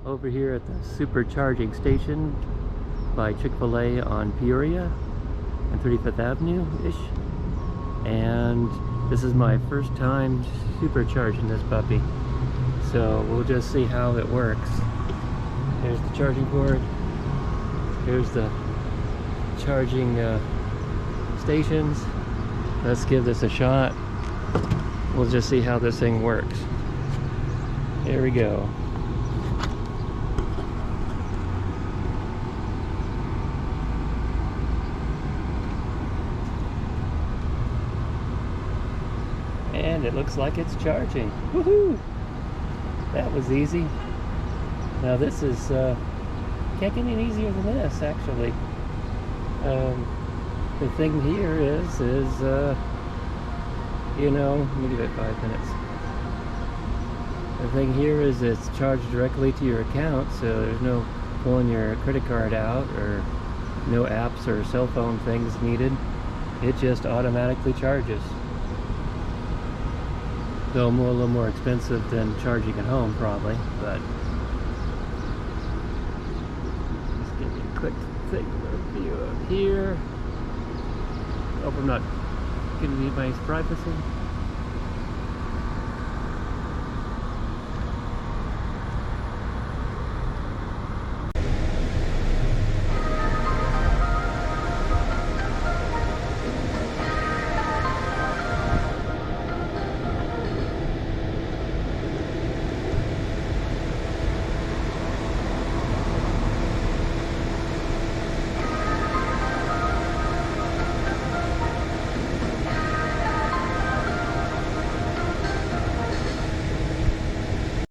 over here at the supercharging station by Chic-Fil-A on Peoria and 35th Avenue-ish. And this is my first time supercharging this puppy. So we'll just see how it works. Here's the charging cord. Here's the charging stations. Let's give this a shot. We'll just see how this thing works. Here we go. And it looks like it's charging. Woohoo! That was easy. Now this is can't get any easier than this, actually. The thing here is you know, let me give it 5 minutes. The thing here is it's charged directly to your account, so there's no pulling your credit card out or no apps or cell phone things needed. It just automatically charges. Though a little more expensive than charging at home, probably, but just give you a quick thing view up here. Hope I'm not giving you my privacy.